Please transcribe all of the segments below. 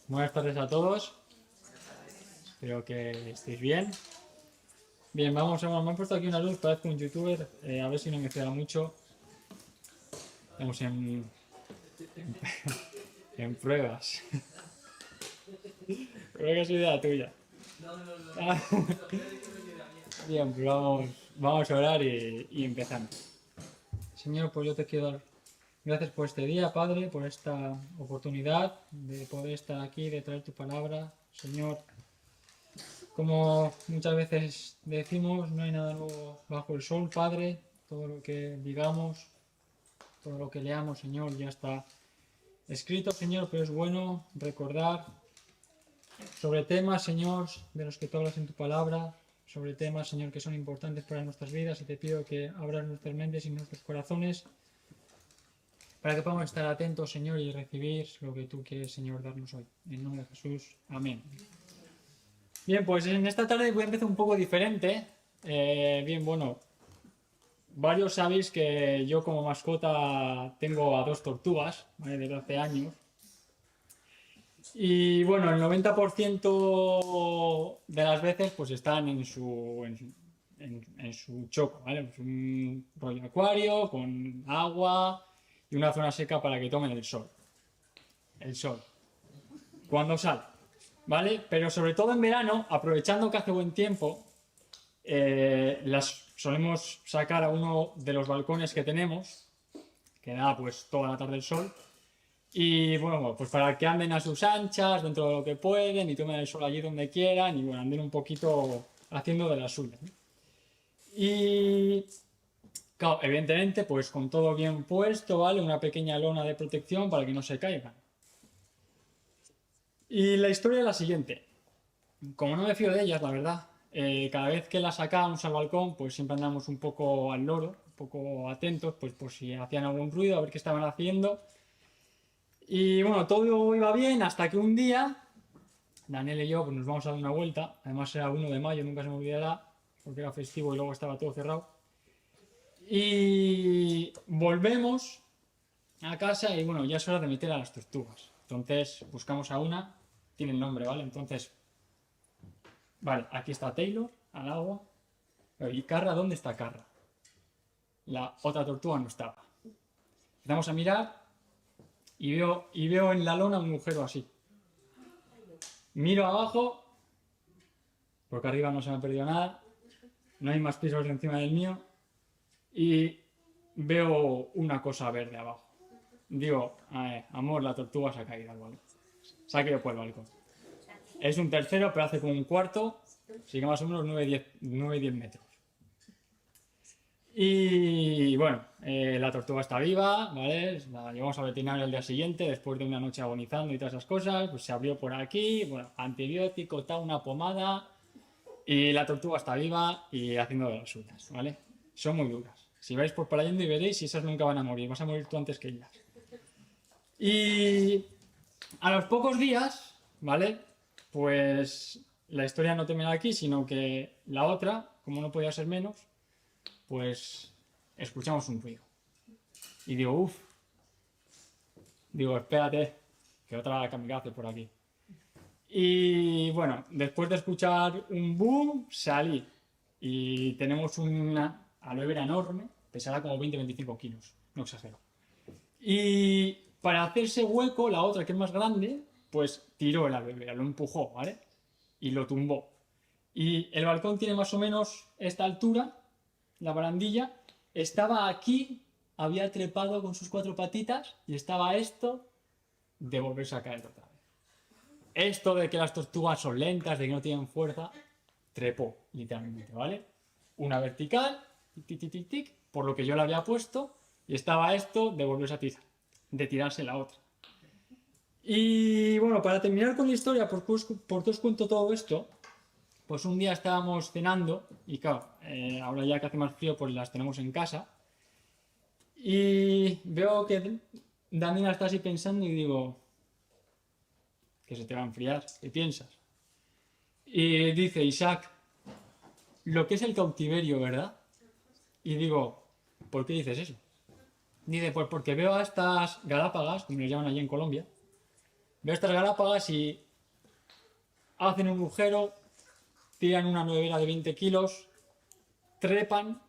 Buenas tardes a todos, espero que estéis bien. Bien, me han puesto aquí una luz, parezco un youtuber, a ver si no me queda mucho. Estamos en pruebas. Creo que es idea tuya. Bien, pues vamos a orar y empezamos. Señor, pues yo te quiero dar gracias por este día, Padre, por esta oportunidad de poder estar aquí, de traer tu palabra. Señor, como muchas veces decimos, no hay nada nuevo bajo el sol, Padre. Todo lo que digamos, todo lo que leamos, Señor, ya está escrito, Señor, pero es bueno recordar sobre temas, Señor, de los que tú hablas en tu palabra, sobre temas, Señor, que son importantes para nuestras vidas, y te pido que abras nuestras mentes y nuestros corazones para que podamos estar atentos, Señor, y recibir lo que tú quieres, Señor, darnos hoy. En nombre de Jesús. Amén. Bien, pues en esta tarde voy a empezar un poco diferente. Bien, bueno, varios sabéis que yo como mascota tengo a dos tortugas, ¿vale? Desde hace años. Y bueno, el 90% de las veces pues están en su choco, ¿vale? Pues un rollo acuario con agua y una zona seca para que tomen el sol. El sol. Cuando sale, ¿vale? Pero sobre todo en verano, aprovechando que hace buen tiempo, las solemos sacar a uno de los balcones que tenemos, que da pues toda la tarde el sol, y bueno, pues para que anden a sus anchas, dentro de lo que pueden, y tomen el sol allí donde quieran, y bueno, anden un poquito haciendo de las suyas, ¿no? Y claro, evidentemente, pues con todo bien puesto, ¿vale? Una pequeña lona de protección para que no se caigan. Y la historia es la siguiente. Como no me fío de ellas, la verdad, cada vez que las sacábamos al balcón, pues siempre andamos un poco al loro, un poco atentos, pues por si hacían algún ruido, a ver qué estaban haciendo. Y bueno, todo iba bien hasta que un día, Daniel y yo pues nos vamos a dar una vuelta, además era 1 de mayo, nunca se me olvidará, porque era festivo y luego estaba todo cerrado. Y volvemos a casa y bueno, ya es hora de meter a las tortugas. Entonces buscamos a una, tiene el nombre, ¿vale? Entonces, vale, aquí está Taylor, al agua. ¿Y Carra? ¿Dónde está Carra? La otra tortuga no estaba. Empezamos a mirar y veo en la lona un agujero así. Miro abajo, porque arriba no se me ha perdido nada, no hay más pisos encima del mío, y veo una cosa verde abajo. Digo, amor, la tortuga se ha caído al balcón. Se ha caído por el balcón. Es un tercero, pero hace como un cuarto, así que más o menos 9-10 metros. Y bueno, la tortuga está viva, ¿vale? La llevamos al veterinario al día siguiente, después de una noche agonizando y todas esas cosas, pues se abrió por aquí, bueno, antibiótico, tal, una pomada, y la tortuga está viva y haciendo de las suyas, ¿vale? Son muy duras. Si vais por allí y veréis, esas nunca van a morir, vas a morir tú antes que ellas. Y a los pocos días, ¿vale? Pues la historia no termina aquí, sino que la otra, como no podía ser menos, pues escuchamos un ruido. Y digo, uff, digo, espérate, que otra kamikaze por aquí. Y bueno, después de escuchar un boom, salí. Y tenemos una aloe vera enorme, pesará como 20-25 kilos, no exagero. Y para hacerse hueco, la otra que es más grande, pues tiró el aloe vera, lo empujó, ¿vale? Y lo tumbó. Y el balcón tiene más o menos esta altura, la barandilla, estaba aquí, había trepado con sus 4 patitas y estaba esto de volverse a caer otra vez. Esto de que las tortugas son lentas, de que no tienen fuerza, trepó, literalmente, ¿vale? Una vertical, tic, tic, tic, tic, por lo que yo la había puesto, y estaba esto de volverse a tirar, de tirarse la otra. Y bueno, para terminar con la historia, por qué os cuento todo esto, pues un día estábamos cenando, y claro, ahora ya que hace más frío, pues las tenemos en casa, y veo que Daniela está así pensando y digo, que se te va a enfriar, ¿qué piensas? Y dice, Isaac, lo que es el cautiverio, ¿verdad? Y digo, ¿por qué dices eso? Dice, pues porque veo a estas galápagas, como les llaman allí en Colombia, veo estas Galápagas y hacen un agujero, tiran una nevera de 20 kilos, trepan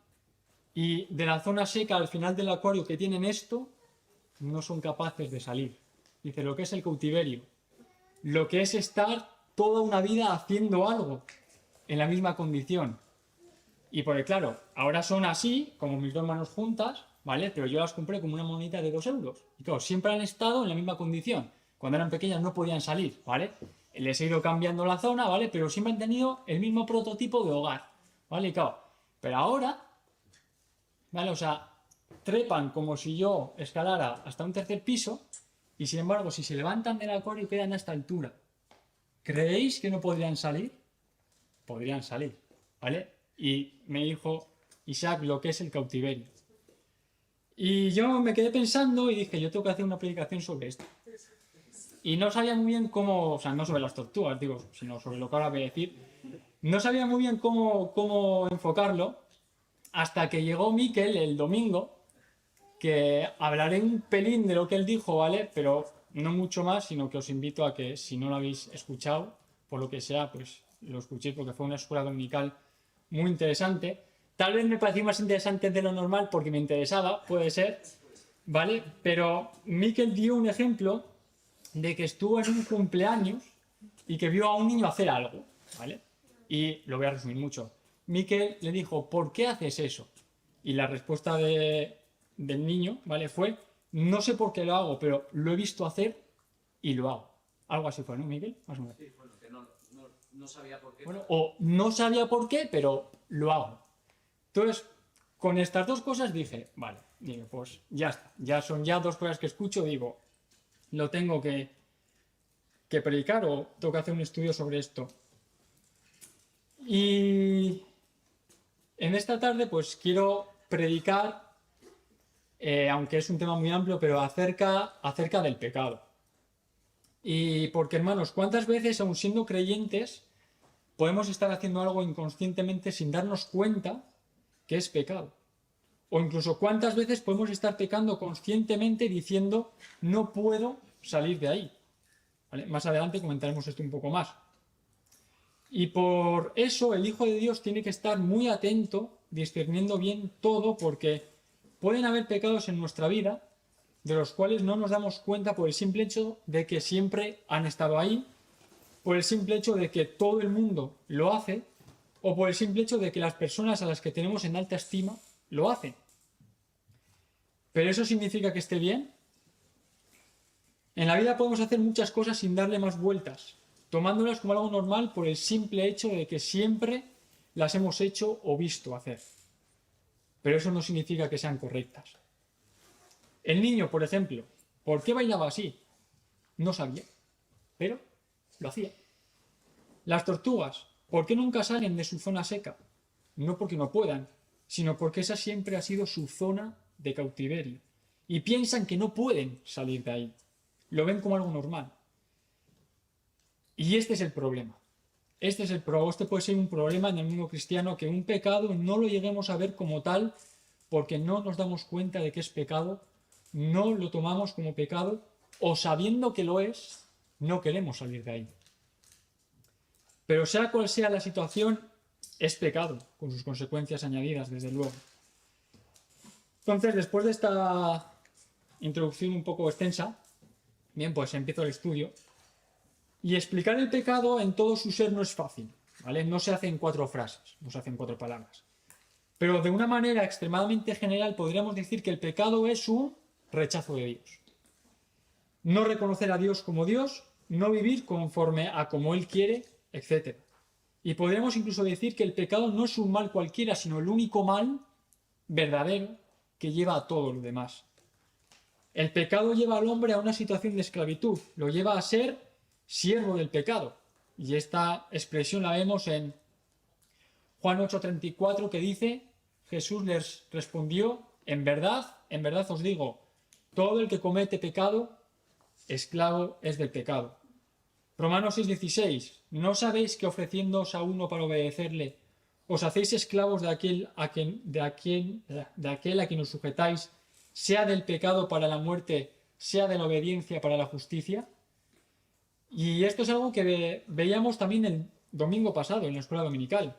y de la zona seca al final del acuario que tienen esto, no son capaces de salir. Dice, lo que es el cautiverio, lo que es estar toda una vida haciendo algo en la misma condición. Y porque claro, ahora son así, como mis dos manos juntas, ¿vale? Pero yo las compré como una monedita de 2 euros. Y claro, siempre han estado en la misma condición. Cuando eran pequeñas no podían salir, ¿vale? Les he ido cambiando la zona, ¿vale? Pero siempre han tenido el mismo prototipo de hogar, ¿vale? Y claro, pero ahora, ¿vale? O sea, trepan como si yo escalara hasta un tercer piso y sin embargo, si se levantan del acuario quedan a esta altura. ¿Creéis que no podrían salir? Podrían salir, ¿vale? Y me dijo Isaac lo que es el cautiverio. Y yo me quedé pensando y dije, yo tengo que hacer una predicación sobre esto. Y no sabía muy bien cómo, o sea, no sobre las tortugas, digo, sino sobre lo que ahora voy a decir. No sabía muy bien cómo enfocarlo hasta que llegó Miquel el domingo, que hablaré un pelín de lo que él dijo, ¿vale? Pero no mucho más, sino que os invito a que si no lo habéis escuchado, por lo que sea, pues lo escuchéis porque fue una escuela dominical muy interesante. Tal vez me pareció más interesante de lo normal porque me interesaba, puede ser, ¿vale? Pero Miquel dio un ejemplo de que estuvo en un cumpleaños y que vio a un niño hacer algo, ¿vale? Y lo voy a resumir mucho. Miquel le dijo, ¿por qué haces eso? Y la respuesta del niño, ¿vale? Fue, no sé por qué lo hago, pero lo he visto hacer y lo hago. Algo así fue, ¿no, Miquel? Más o menos. Sí, bueno, que no sabía por qué. Bueno, o no sabía por qué, pero lo hago. Entonces, con estas dos cosas dije, vale, digo, pues ya está. Ya son ya dos cosas que escucho, digo, lo tengo que predicar o tengo que hacer un estudio sobre esto. Y en esta tarde pues quiero predicar, aunque es un tema muy amplio, pero acerca del pecado. Y porque, hermanos, ¿cuántas veces, aun siendo creyentes, podemos estar haciendo algo inconscientemente sin darnos cuenta que es pecado? O incluso cuántas veces podemos estar pecando conscientemente diciendo no puedo salir de ahí. ¿Vale? Más adelante comentaremos esto un poco más. Y por eso el Hijo de Dios tiene que estar muy atento, discerniendo bien todo, porque pueden haber pecados en nuestra vida de los cuales no nos damos cuenta por el simple hecho de que siempre han estado ahí, por el simple hecho de que todo el mundo lo hace, o por el simple hecho de que las personas a las que tenemos en alta estima lo hacen. ¿Pero eso significa que esté bien? En la vida podemos hacer muchas cosas sin darle más vueltas, tomándolas como algo normal por el simple hecho de que siempre las hemos hecho o visto hacer. Pero eso no significa que sean correctas. El niño, por ejemplo, ¿por qué bailaba así? No sabía, pero lo hacía. Las tortugas, ¿por qué nunca salen de su zona seca? No porque no puedan, sino porque esa siempre ha sido su zona de cautiverio. Y piensan que no pueden salir de ahí. Lo ven como algo normal. Y este es el problema. Este puede ser un problema en el mundo cristiano, que un pecado no lo lleguemos a ver como tal porque no nos damos cuenta de que es pecado, no lo tomamos como pecado o sabiendo que lo es, no queremos salir de ahí. Pero sea cual sea la situación, es pecado, con sus consecuencias añadidas, desde luego. Entonces, después de esta introducción un poco extensa, bien, pues empiezo el estudio. Y explicar el pecado en todo su ser no es fácil, ¿vale? No se hace en 4 frases, no se hace en 4 palabras. Pero de una manera extremadamente general podríamos decir que el pecado es un rechazo de Dios. No reconocer a Dios como Dios, no vivir conforme a como Él quiere, etc. Y podríamos incluso decir que el pecado no es un mal cualquiera, sino el único mal verdadero que lleva a todo lo demás. El pecado lleva al hombre a una situación de esclavitud, lo lleva a ser siervo del pecado. Y esta expresión la vemos en Juan 8:34, que dice, Jesús les respondió, en verdad os digo, todo el que comete pecado, esclavo es del pecado. Romanos 6:16, ¿no sabéis que ofreciéndoos a uno para obedecerle, os hacéis esclavos de aquel a quien os sujetáis, sea del pecado para la muerte, sea de la obediencia para la justicia? Y esto es algo que veíamos también el domingo pasado en la escuela dominical.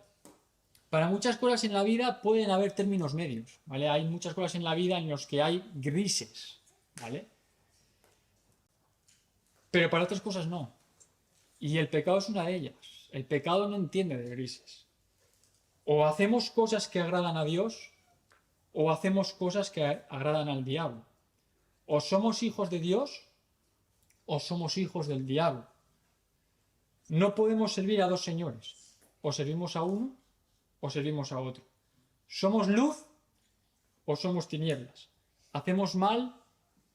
Para muchas cosas en la vida pueden haber términos medios, ¿vale? Hay muchas cosas en la vida en los que hay grises, ¿vale? Pero para otras cosas no. Y el pecado es una de ellas. El pecado no entiende de grises. O hacemos cosas que agradan a Dios, o hacemos cosas que agradan al diablo. O somos hijos de Dios, o somos hijos del diablo. No podemos servir a dos señores. O servimos a uno, o servimos a otro. ¿Somos luz o somos tinieblas? ¿Hacemos mal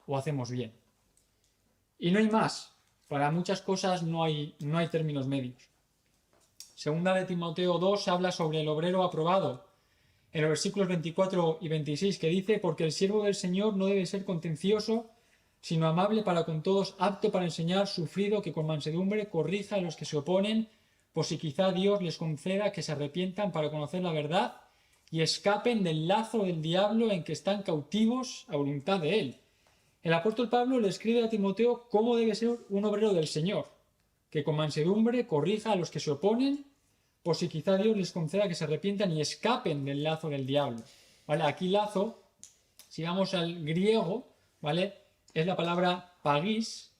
o hacemos bien? Y no hay más. Para muchas cosas no hay términos medios. Segunda de Timoteo 2 habla sobre el obrero aprobado. En los versículos 24 y 26 que dice: porque el siervo del Señor no debe ser contencioso, sino amable para con todos, apto para enseñar, sufrido, que con mansedumbre corrija a los que se oponen, por si quizá Dios les conceda que se arrepientan para conocer la verdad y escapen del lazo del diablo en que están cautivos a voluntad de él. El apóstol Pablo le escribe a Timoteo cómo debe ser un obrero del Señor, que con mansedumbre corrija a los que se oponen, por si quizá Dios les conceda que se arrepientan y escapen del lazo del diablo. ¿Vale? Aquí lazo, si vamos al griego, ¿vale? Es la palabra pagis,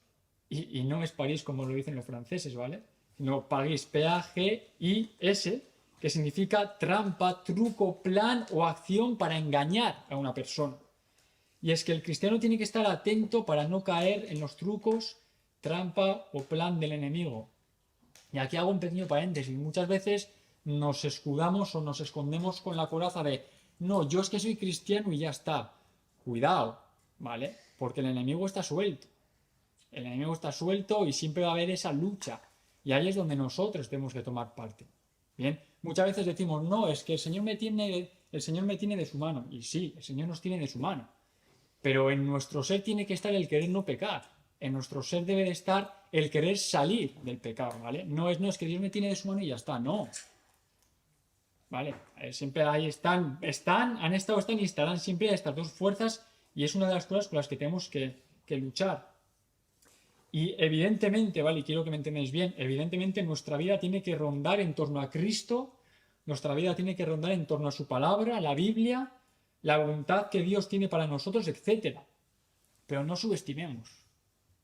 y no es París como lo dicen los franceses, ¿vale? Sino pagis, P-A-G-I-S, que significa trampa, truco, plan o acción para engañar a una persona. Y es que el cristiano tiene que estar atento para no caer en los trucos, trampa o plan del enemigo. Y aquí hago un pequeño paréntesis. Muchas veces nos escudamos o nos escondemos con la coraza de no, yo es que soy cristiano y ya está. Cuidado, ¿vale? Porque el enemigo está suelto. El enemigo está suelto y siempre va a haber esa lucha. Y ahí es donde nosotros tenemos que tomar parte. Bien, muchas veces decimos, no, es que el Señor me tiene de su mano. Y sí, el Señor nos tiene de su mano. Pero en nuestro ser tiene que estar el querer no pecar. En nuestro ser debe de estar el querer salir del pecado, ¿vale? No es que Dios me tiene de su mano y ya está, no. ¿Vale? Siempre ahí están y estarán siempre estas dos fuerzas y es una de las cosas con las que tenemos que luchar. Y evidentemente, ¿vale? Y quiero que me entendáis bien, evidentemente nuestra vida tiene que rondar en torno a Cristo, nuestra vida tiene que rondar en torno a su palabra, la Biblia, la voluntad que Dios tiene para nosotros, etc. Pero no subestimemos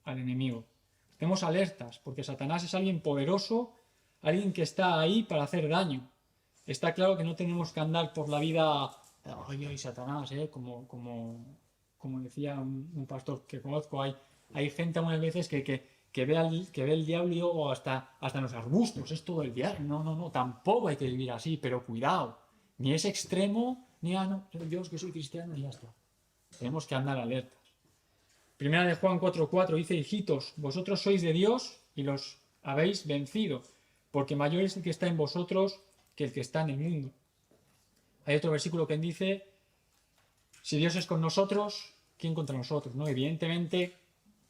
al enemigo. Estemos alertas, porque Satanás es alguien poderoso, alguien que está ahí para hacer daño. Está claro que no tenemos que andar por la vida, ay, Satanás, como decía un pastor que conozco, hay gente algunas veces que ve el diablo y luego hasta en los arbustos, es todo el diablo. No, tampoco hay que vivir así, pero cuidado, ni es extremo, ni no, yo es que soy cristiano y ya está. Tenemos que andar alertas. Primera de Juan 4:4 dice: hijitos, vosotros sois de Dios y los habéis vencido, porque mayor es el que está en vosotros que el que está en el mundo. Hay otro versículo que dice: si Dios es con nosotros, ¿quién contra nosotros? ¿No? Evidentemente,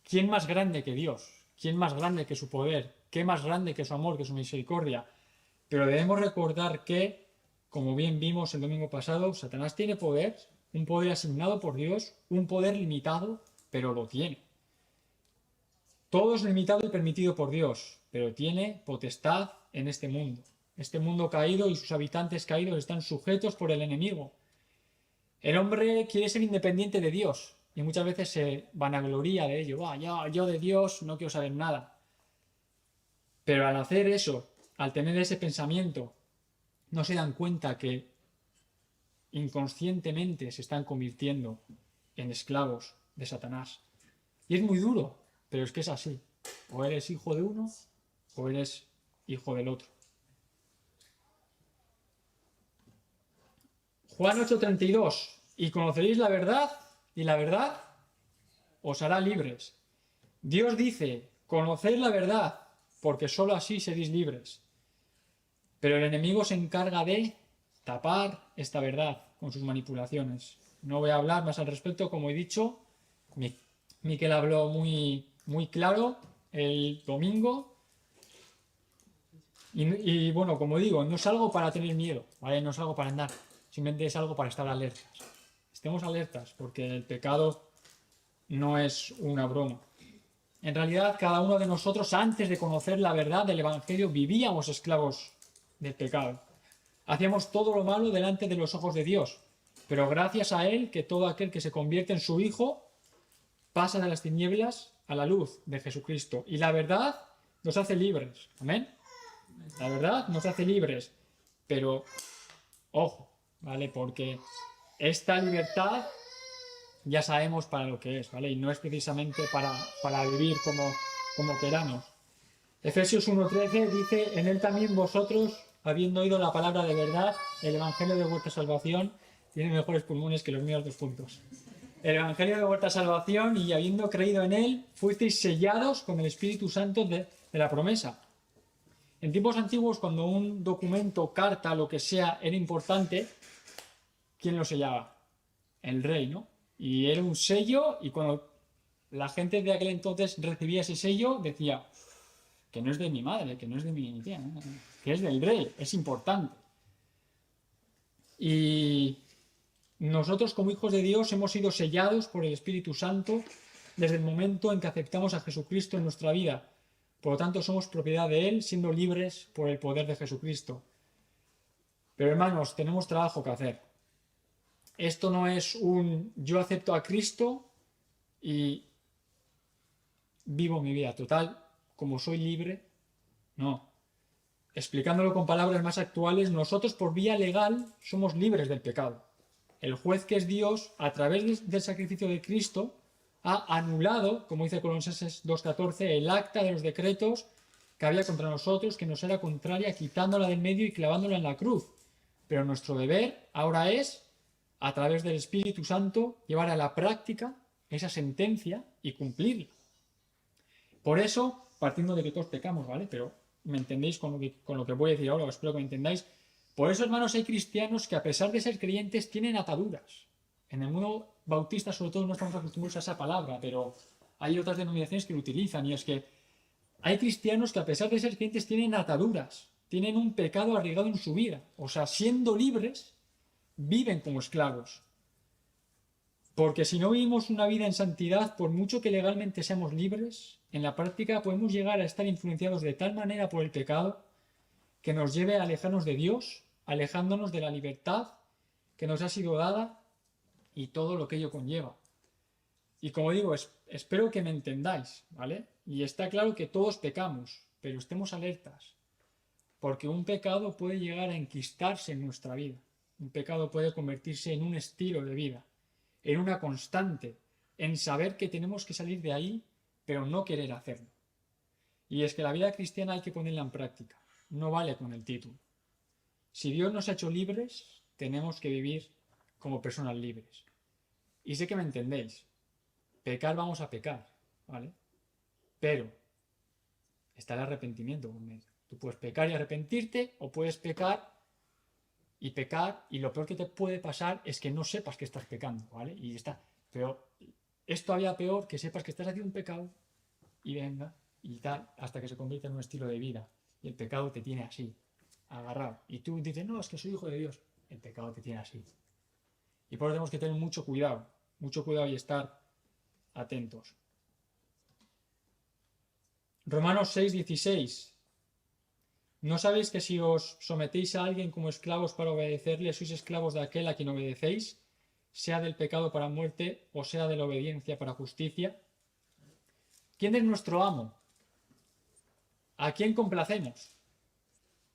¿quién más grande que Dios? ¿Quién más grande que su poder? ¿Qué más grande que su amor, que su misericordia? Pero debemos recordar que, como bien vimos el domingo pasado, Satanás tiene poder, un poder asignado por Dios, un poder limitado, pero lo tiene. Todo es limitado y permitido por Dios, pero tiene potestad en este mundo. Este mundo caído y sus habitantes caídos están sujetos por el enemigo. El hombre quiere ser independiente de Dios y muchas veces se vanagloria de ello. Yo de Dios no quiero saber nada. Pero al hacer eso, al tener ese pensamiento, no se dan cuenta que inconscientemente se están convirtiendo en esclavos de Satanás. Y es muy duro, pero es que es así. O eres hijo de uno o eres hijo del otro. Juan 8:32. Y conoceréis la verdad, y la verdad os hará libres. Dios dice: conoced la verdad, porque sólo así seréis libres. Pero el enemigo se encarga de tapar esta verdad con sus manipulaciones. No voy a hablar más al respecto, como he dicho. Miquel habló muy claro el domingo. Y bueno, como digo, no es algo para tener miedo, ¿vale? No es algo para andar. Simplemente es algo para estar alertas. Estemos alertas, porque el pecado no es una broma. En realidad, cada uno de nosotros, antes de conocer la verdad del Evangelio, vivíamos esclavos del pecado. Hacíamos todo lo malo delante de los ojos de Dios, pero gracias a Él, que todo aquel que se convierte en su Hijo pasa de las tinieblas a la luz de Jesucristo. Y la verdad nos hace libres. Amén. La verdad nos hace libres. Pero, ojo, ¿vale? Porque esta libertad ya sabemos para lo que es, ¿vale? Y no es precisamente para vivir como queramos. Efesios 1:13 dice: en él también vosotros, habiendo oído la palabra de verdad, el evangelio de vuestra salvación, tiene mejores pulmones que los míos 2 puntos. El evangelio de vuestra salvación, y habiendo creído en él, fuisteis sellados con el Espíritu Santo de la promesa. En tiempos antiguos, cuando un documento, carta, lo que sea, era importante, ¿quién lo sellaba? El rey, ¿no? Y era un sello, y cuando la gente de aquel entonces recibía ese sello, decía: que no es de mi madre, que no es de mi tía, ¿no? Que es del rey, es importante. Y nosotros, como hijos de Dios, hemos sido sellados por el Espíritu Santo desde el momento en que aceptamos a Jesucristo en nuestra vida. Por lo tanto, somos propiedad de Él, siendo libres por el poder de Jesucristo. Pero, hermanos, tenemos trabajo que hacer. Esto no es un yo acepto a Cristo y vivo mi vida total como soy libre. No. Explicándolo con palabras más actuales, nosotros por vía legal somos libres del pecado. El juez, que es Dios, a través del sacrificio de Cristo, ha anulado, como dice Colosenses 2:14, el acta de los decretos que había contra nosotros, que nos era contraria, quitándola del medio y clavándola en la cruz. Pero nuestro deber ahora es, a través del Espíritu Santo, llevar a la práctica esa sentencia y cumplirla. Por eso, partiendo de que todos pecamos, ¿vale? Pero me entendéis con lo que voy a decir ahora, espero que me entendáis. Por eso, hermanos, hay cristianos que, a pesar de ser creyentes, tienen ataduras. En el mundo bautista, sobre todo, no estamos acostumbrados a esa palabra, pero hay otras denominaciones que lo utilizan, y es que hay cristianos que, a pesar de ser creyentes, tienen ataduras, tienen un pecado arraigado en su vida. O sea, siendo libres, viven como esclavos. Porque si no vivimos una vida en santidad, por mucho que legalmente seamos libres, en la práctica podemos llegar a estar influenciados de tal manera por el pecado que nos lleve a alejarnos de Dios, alejándonos de la libertad que nos ha sido dada y todo lo que ello conlleva. Y como digo, espero que me entendáis, ¿vale? Y está claro que todos pecamos, pero estemos alertas, porque un pecado puede llegar a enquistarse en nuestra vida. Un pecado puede convertirse en un estilo de vida, en una constante, en saber que tenemos que salir de ahí, pero no querer hacerlo. Y es que la vida cristiana hay que ponerla en práctica, no vale con el título. Si Dios nos ha hecho libres, tenemos que vivir como personas libres. Y sé que me entendéis. Pecar, vamos a pecar, ¿vale? Pero está el arrepentimiento por medio. Tú puedes pecar y arrepentirte, o puedes pecar, y lo peor que te puede pasar es que no sepas que estás pecando, ¿vale? Y está. Pero es todavía peor que sepas que estás haciendo un pecado y venga y tal, hasta que se convierte en un estilo de vida. Y el pecado te tiene así, agarrado. Y tú dices: no, es que soy hijo de Dios. El pecado te tiene así. Y por eso tenemos que tener mucho cuidado y estar atentos. Romanos 6:16. ¿No sabéis que si os sometéis a alguien como esclavos para obedecerle, sois esclavos de aquel a quien obedecéis, sea del pecado para muerte o sea de la obediencia para justicia? ¿Quién es nuestro amo? ¿A quién complacemos?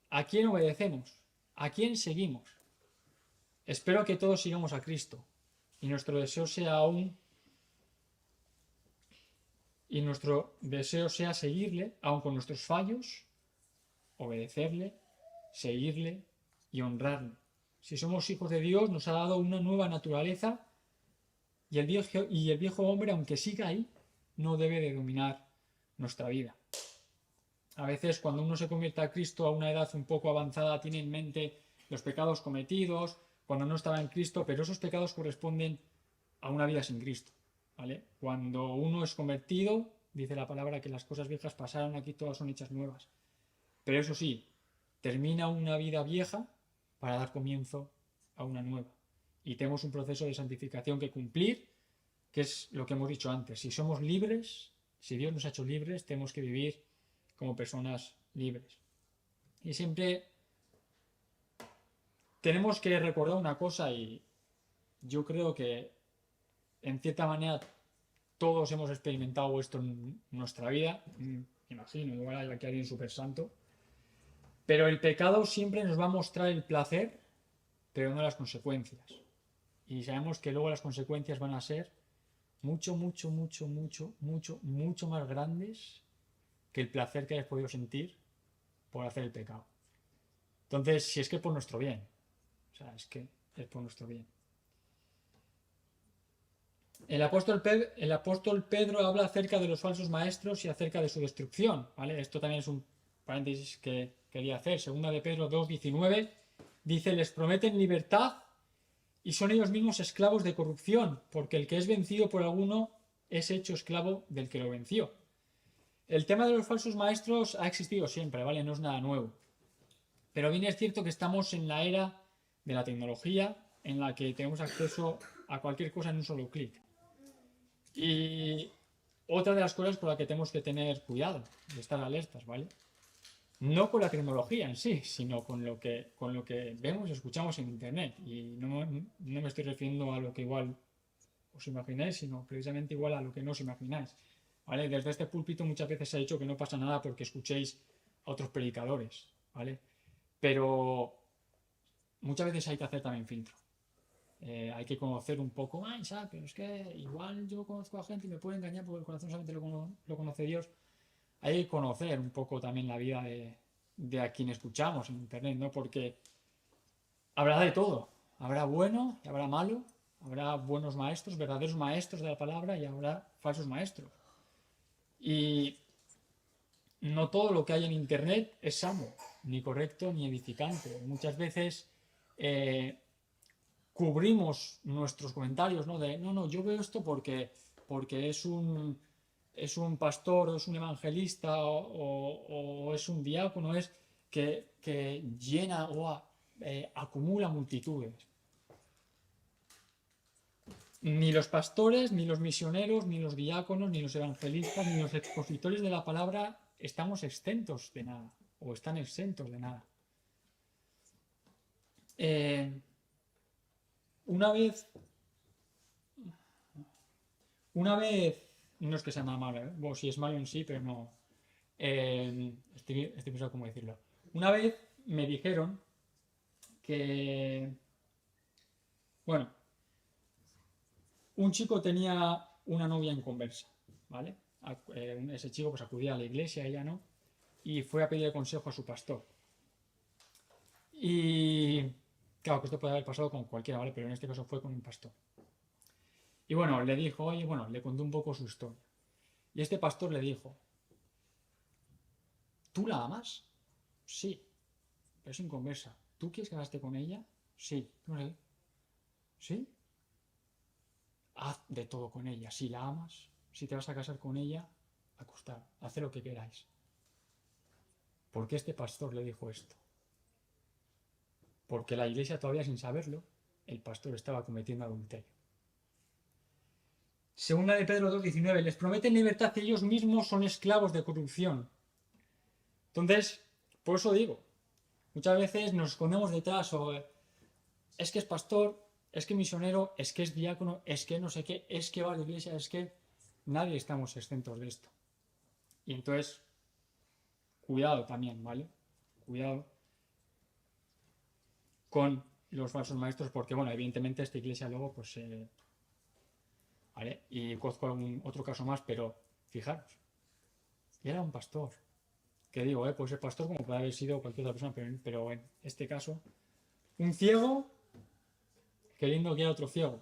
¿A quién obedecemos? ¿A quién seguimos? Espero que todos sigamos a Cristo, y nuestro deseo sea seguirle, aun con nuestros fallos, obedecerle, seguirle y honrarle. Si somos hijos de Dios, nos ha dado una nueva naturaleza, y el viejo hombre, aunque siga ahí, no debe de dominar nuestra vida. A veces, cuando uno se convierte a Cristo a una edad un poco avanzada, tiene en mente los pecados cometidos cuando no estaba en Cristo, pero esos pecados corresponden a una vida sin Cristo, ¿vale? Cuando uno es convertido, dice la palabra que las cosas viejas pasaron, aquí todas son hechas nuevas. Pero eso sí, termina una vida vieja para dar comienzo a una nueva. Y tenemos un proceso de santificación que cumplir, que es lo que hemos dicho antes. Si somos libres, Si Dios nos ha hecho libres, tenemos que vivir como personas libres. Y siempre tenemos que recordar una cosa, y yo creo que en cierta manera todos hemos experimentado esto en nuestra vida. Imagino, igual hay aquí alguien súper santo. Pero el pecado siempre nos va a mostrar el placer, pero no las consecuencias. Y sabemos que luego las consecuencias van a ser mucho, mucho, mucho, mucho, mucho, mucho más grandes que el placer que hayas podido sentir por hacer el pecado. Entonces, si es que es por nuestro bien. O sea, es que es por nuestro bien. El apóstol Pedro habla acerca de los falsos maestros y acerca de su destrucción, ¿vale? Esto también es un paréntesis que quería hacer. Segunda de Pedro 2:19 dice: les prometen libertad y son ellos mismos esclavos de corrupción, porque el que es vencido por alguno es hecho esclavo del que lo venció. El tema de los falsos maestros ha existido siempre, ¿vale? No es nada nuevo. Pero bien es cierto que estamos en la era de la tecnología, en la que tenemos acceso a cualquier cosa en un solo clic. Y otra de las cosas por las que tenemos que tener cuidado, de estar alertas, ¿vale? No con la tecnología en sí, sino con lo que vemos y escuchamos en Internet. Y no me estoy refiriendo a lo que igual os imagináis, sino precisamente igual a lo que no os imagináis. ¿Vale? Desde este púlpito muchas veces se ha dicho que no pasa nada porque escuchéis a otros predicadores, ¿vale? Pero muchas veces hay que hacer también filtro. Hay que conocer un poco más, ¿sabes? Pero es que igual yo conozco a gente y me puede engañar porque el corazón solamente lo conoce Dios. Hay que conocer un poco también la vida de a quien escuchamos en Internet, ¿no? Porque habrá de todo. Habrá bueno y habrá malo. Habrá buenos maestros, verdaderos maestros de la palabra, y habrá falsos maestros. Y no todo lo que hay en Internet es sano, ni correcto, ni edificante. Muchas veces cubrimos nuestros comentarios, ¿no? De, no, yo veo esto porque es un pastor, o es un evangelista, o es un diácono, es que llena o acumula multitudes. Ni los pastores, ni los misioneros, ni los diáconos, ni los evangelistas, ni los expositores de la palabra estamos exentos de nada, o están exentos de nada. Una vez, no es que sea nada malo, bueno, sí es malo en sí, pero no. Estoy pensando cómo decirlo. Una vez me dijeron que, bueno, un chico tenía una novia en conversa, ¿vale? Ese chico pues acudía a la iglesia, ella no, y fue a pedir consejo a su pastor. Y claro que esto puede haber pasado con cualquiera, ¿vale? Pero en este caso fue con un pastor. Y bueno, le dijo, oye, bueno, le contó un poco su historia. Y este pastor le dijo: ¿tú la amas? Sí, pero es inconversa. ¿Tú quieres casarte con ella? Sí. ¿Sí? Haz de todo con ella. Si la amas, si te vas a casar con ella, acostar, haz lo que queráis. ¿Por qué este pastor le dijo esto? Porque la iglesia, todavía sin saberlo, el pastor estaba cometiendo adulterio. Segunda de Pedro 2:19, les prometen libertad y ellos mismos son esclavos de corrupción. Entonces, por eso digo, muchas veces nos escondemos detrás, o es que es pastor, es que misionero, es que es diácono, es que no sé qué, es que va a la iglesia, es que nadie estamos exentos de esto. Y entonces, cuidado también, ¿vale? Cuidado con los falsos maestros, porque, bueno, evidentemente esta iglesia luego, pues, ¿vale? Y conozco algún otro caso más, pero fijaros, era un pastor. Que digo, puede ser pastor como puede haber sido cualquier otra persona, pero en este caso, un ciego queriendo guiar a otro ciego.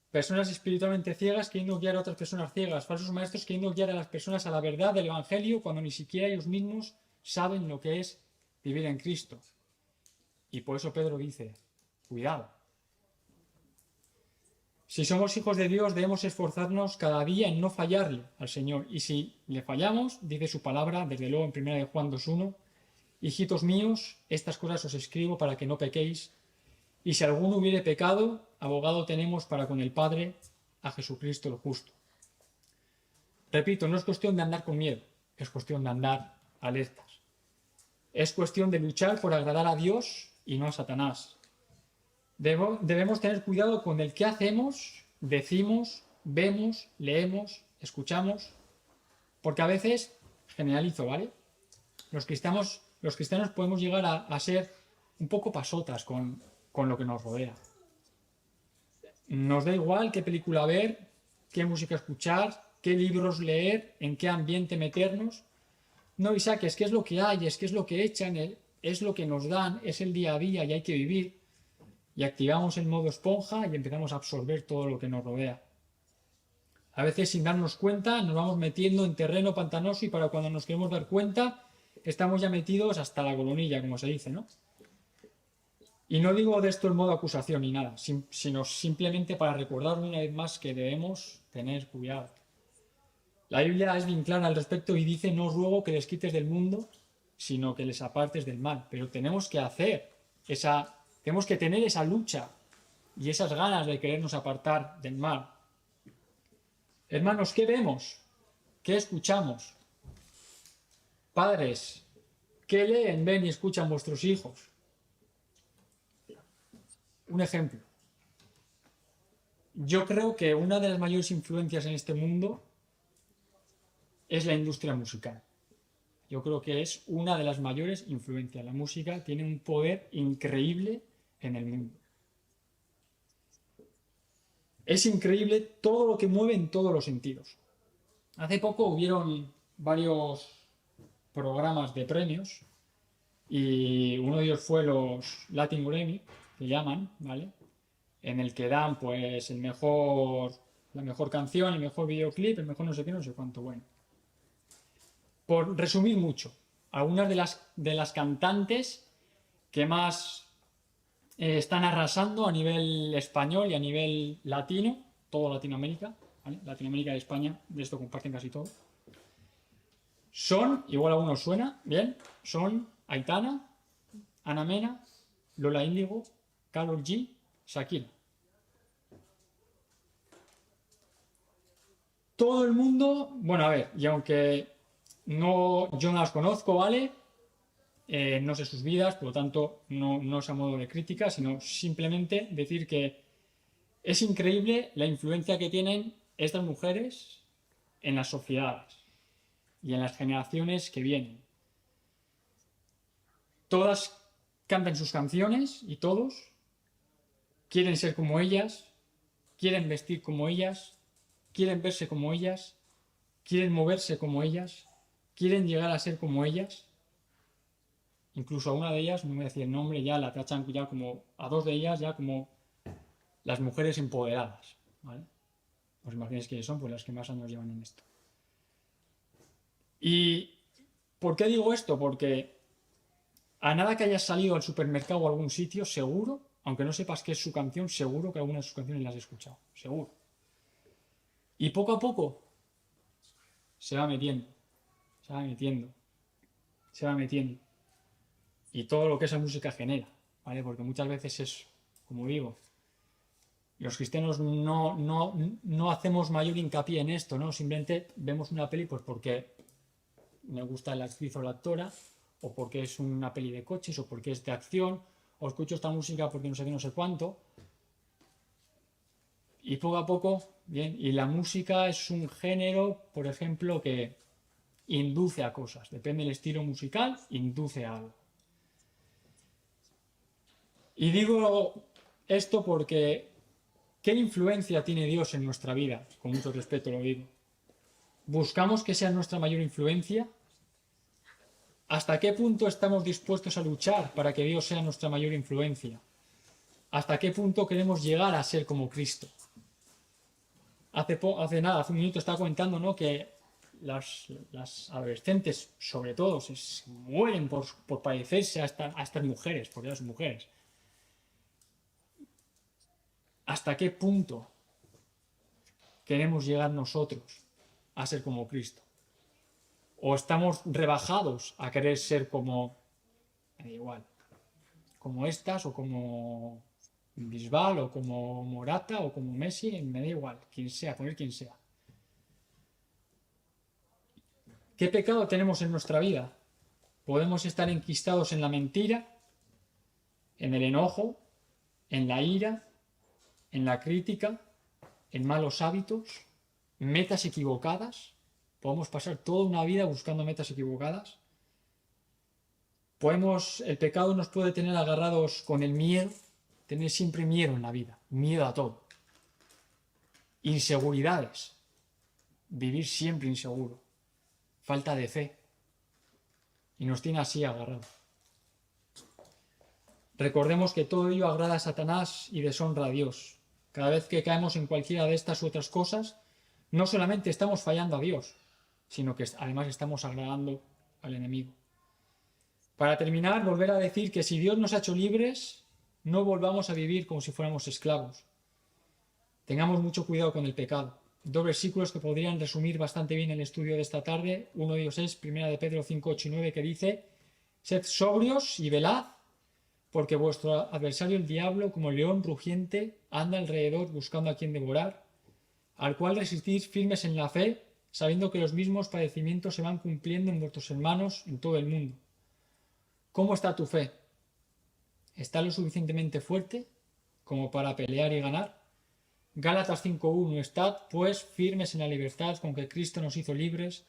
Personas espiritualmente ciegas queriendo guiar a otras personas ciegas. Falsos maestros queriendo guiar a las personas a la verdad del Evangelio cuando ni siquiera ellos mismos saben lo que es vivir en Cristo. Y por eso Pedro dice, cuidado. Si somos hijos de Dios, debemos esforzarnos cada día en no fallarle al Señor. Y si le fallamos, dice su palabra, desde luego en 1 Juan 2:1, hijitos míos, estas cosas os escribo para que no pequéis. Y si alguno hubiere pecado, abogado tenemos para con el Padre, a Jesucristo el justo. repito, no es cuestión de andar con miedo, es cuestión de andar alertas. Es cuestión de luchar por agradar a Dios y no a Satanás. Debemos tener cuidado con el qué hacemos, decimos, vemos, leemos, escuchamos, porque a veces, generalizo, ¿vale? Los cristianos podemos llegar a ser un poco pasotas con lo que nos rodea. Nos da igual qué película ver, qué música escuchar, qué libros leer, en qué ambiente meternos. No, Isaac, es que es lo que hay, es que es lo que echan, es lo que nos dan, es el día a día y hay que vivir. Y activamos el modo esponja y empezamos a absorber todo lo que nos rodea. A veces sin darnos cuenta nos vamos metiendo en terreno pantanoso y para cuando nos queremos dar cuenta estamos ya metidos hasta la golonilla, como se dice, ¿no? Y no digo de esto en modo acusación ni nada, sino simplemente para recordar una vez más que debemos tener cuidado. La Biblia es bien clara al respecto y dice: no os ruego que les quites del mundo, sino que les apartes del mal. Pero tenemos que tenemos que tener esa lucha y esas ganas de querernos apartar del mal. Hermanos, ¿qué vemos? ¿Qué escuchamos? Padres, ¿qué leen, ven y escuchan vuestros hijos? Un ejemplo. Yo creo que una de las mayores influencias en este mundo es la industria musical. Yo creo que es una de las mayores influencias. La música tiene un poder increíble en el mundo. Es increíble todo lo que mueve en todos los sentidos. Hace poco hubieron varios programas de premios y uno de ellos fue los Latin Grammy, que llaman, ¿vale? En el que dan pues la mejor canción, el mejor videoclip, el mejor no sé qué, no sé cuánto, bueno. Por resumir mucho, algunas de las cantantes que más están arrasando a nivel español y a nivel latino, todo Latinoamérica, ¿vale? Latinoamérica y España, de esto comparten casi todo. Son, igual a uno suena, bien, son Aitana, Ana Mena, Lola Índigo, Karol G, Shakira. Todo el mundo, bueno, a ver, y aunque yo no las conozco, ¿vale? No sé sus vidas, por lo tanto, no es a modo de crítica, sino simplemente decir que es increíble la influencia que tienen estas mujeres en las sociedades y en las generaciones que vienen. Todas cantan sus canciones y todos quieren ser como ellas, quieren vestir como ellas, quieren verse como ellas, quieren moverse como ellas, quieren llegar a ser como ellas. Incluso a una de ellas, no me voy a decir el nombre, ya la tachan ya como, a dos de ellas ya como las mujeres empoderadas, ¿vale? Os imagináis quiénes son, pues las que más años llevan en esto. ¿Y por qué digo esto? Porque a nada que hayas salido al supermercado o a algún sitio, seguro, aunque no sepas qué es su canción, seguro que alguna de sus canciones las has escuchado, seguro. Y poco a poco se va metiendo, se va metiendo, se va metiendo. Y todo lo que esa música genera, ¿vale? Porque muchas veces es, como digo, los cristianos no hacemos mayor hincapié en esto, ¿no? Simplemente vemos una peli pues porque me gusta la actriz o la actora, o porque es una peli de coches, o porque es de acción, o escucho esta música porque no sé qué, no sé cuánto. Y poco a poco, bien, y la música es un género, por ejemplo, que induce a cosas. Depende del estilo musical, induce a algo. Y digo esto porque ¿qué influencia tiene Dios en nuestra vida? Con mucho respeto lo digo. ¿Buscamos que sea nuestra mayor influencia? ¿Hasta qué punto estamos dispuestos a luchar para que Dios sea nuestra mayor influencia? ¿Hasta qué punto queremos llegar a ser como Cristo? Hace un minuto estaba comentando, ¿no?, que las adolescentes, sobre todo, se mueren por parecerse a estas mujeres, por las mujeres. ¿Hasta qué punto queremos llegar nosotros a ser como Cristo? ¿O estamos rebajados a querer ser como, me da igual, como estas o como Bisbal o como Morata o como Messi? Me da igual, quien sea, poner quien sea. ¿Qué pecado tenemos en nuestra vida? Podemos estar enquistados en la mentira, en el enojo, en la ira, en la crítica, en malos hábitos, metas equivocadas. Podemos pasar toda una vida buscando metas equivocadas. El pecado nos puede tener agarrados con el miedo, tener siempre miedo en la vida, miedo a todo. Inseguridades, vivir siempre inseguro, falta de fe, y nos tiene así agarrados. Recordemos que todo ello agrada a Satanás y deshonra a Dios. Cada vez que caemos en cualquiera de estas u otras cosas, no solamente estamos fallando a Dios, sino que además estamos agradando al enemigo. Para terminar, volver a decir que si Dios nos ha hecho libres, no volvamos a vivir como si fuéramos esclavos. Tengamos mucho cuidado con el pecado. Dos versículos que podrían resumir bastante bien el estudio de esta tarde. Uno de ellos es 1 de Pedro 5, 8 y 9, que dice: sed sobrios y velad, porque vuestro adversario el diablo, como león rugiente, anda alrededor buscando a quien devorar, al cual resistís firmes en la fe, sabiendo que los mismos padecimientos se van cumpliendo en vuestros hermanos en todo el mundo. ¿Cómo está tu fe? ¿Está lo suficientemente fuerte como para pelear y ganar? Gálatas 5.1: estad pues firmes en la libertad con que Cristo nos hizo libres,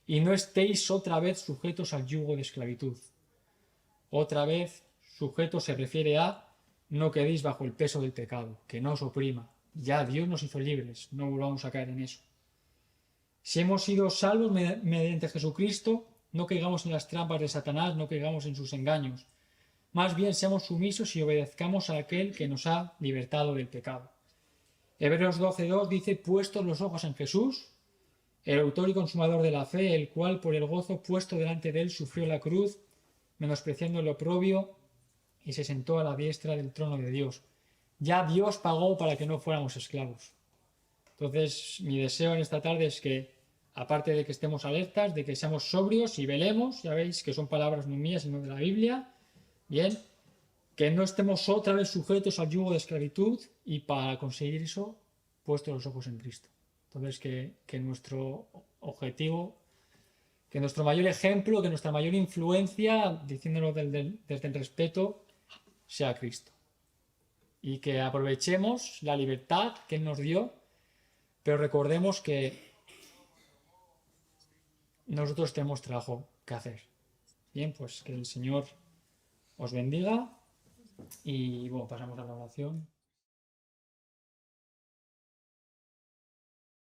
y no estéis otra vez sujetos al yugo de esclavitud. Otra vez, sujeto se refiere a no quedéis bajo el peso del pecado, que no os oprima. Ya Dios nos hizo libres, no volvamos a caer en eso. Si hemos sido salvos mediante Jesucristo, no caigamos en las trampas de Satanás, no caigamos en sus engaños. Más bien seamos sumisos y obedezcamos a aquel que nos ha libertado del pecado. Hebreos 12.2 dice: puestos los ojos en Jesús, el autor y consumador de la fe, el cual por el gozo puesto delante de él sufrió la cruz, menospreciando el oprobio, y se sentó a la diestra del trono de Dios. Ya Dios pagó para que no fuéramos esclavos. Entonces, mi deseo en esta tarde es que, aparte de que estemos alertas, de que seamos sobrios y velemos, ya veis que son palabras no mías sino de la Biblia, bien, que no estemos otra vez sujetos al yugo de esclavitud, y para conseguir eso, puestos los ojos en Cristo. Entonces, que nuestro objetivo, que nuestro mayor ejemplo, que nuestra mayor influencia, diciéndolo desde el respeto, sea Cristo. Y que aprovechemos la libertad que Él nos dio, pero recordemos que nosotros tenemos trabajo que hacer. Bien, pues que el Señor os bendiga y bueno, pasamos a la oración.